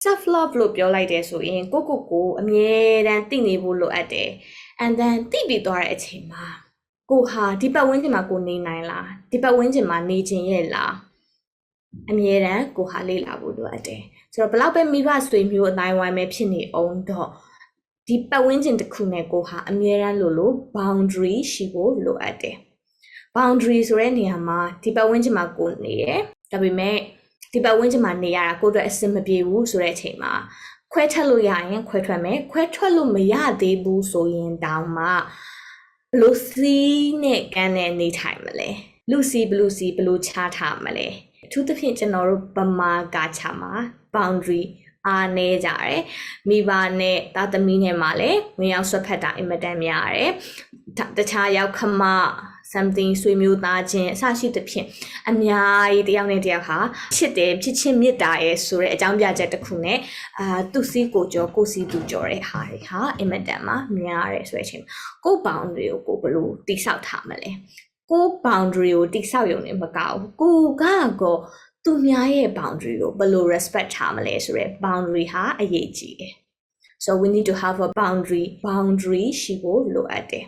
self love လို့ပြောလိုက်တယ်ဆိုရင်ကိုအမြဲတမ်းသိနေဖို့လိုအပ်တယ် and then သိပြီးသွားတဲ့အချိန်မှာကိုဟာဒီပတ်ဝန်းကျင်မှာကိုနေနိုင်လားဒီပတ်ဝန်းကျင်မှာနေခြင်းရဲ့လားအမြဲတမ်းကိုဟာလေ့လာဖို့လိုအပ်တယ်ဆိုတော့ဘလောက်ပဲမိဘဆွေမျိုးအတိုင်းဝိုင်းပဲဖြစ်နေအောင်တော့ဒီပတ်ဝန်းကျင်တစ်ခုနဲ့ကိုဟာအမြဲတမ်းလို့ boundary ရှိဖို့လိုအပ်တယ် boundary ဆိုတဲ့နေရာမှာဒီပတ်ဝန်းကျင်မှာကိုနေရဒါပေမဲ့ဒီပတ်ဝန်းကျင်မှာနေရတာကိုအတွက်အဆင်မပြေဘူးဆိုတဲ့အချိန်မှာခွဲထွက်လို့ရရင်ခွဲထွက်မယ်ခွဲထွက်လို့မရသေးဘူးဆိုရင်တောင်မှဘလို့စီးနဲ့ကန်းနဲ့နေထိုင်မလဲလူစီဘလို့ချထားမလဲအထူးသဖြင့်ကျွန်တော်တို့ဗမာကာချာမှာ boundary အားနေကြတယ်မိဘနဲ့သားသမီးနဲ့မှလည်းဝင်ရောက်ဆွတ်ဖက်တာအင်မတန်များတယ်တခြားရောက်ခမ something ဆွေမျိုးသားချင်းအစရှိသဖြင့်အများကြီးတယောက်နဲ့တယောက်ဟာချစ်တယ်ချစ်ချင်းမြတ်တာရဲ့ဆိုတဲ့အကြောင်းပြချက်တစ်ခုနဲ့သူစီကိုကြောကိုစီသူကြောတဲ့ဟာတွေဟာအင်မတန်မှများတယ်ဆိုတဲ့အချိန်ကို boundary ကိုဘယ်လိုတိဆောက်ထားမလဲကို boundary ကိုတိဆောက်ရုံနဲ့မကဘူးကိုသူများရဲ့ boundary ကိုဘယ်လို respect ထားမလဲဆိုတဲ့ boundary ဟာအရေးကြီးတယ် so we need to have a boundary ရှိဖို့လိုအပ်တယ်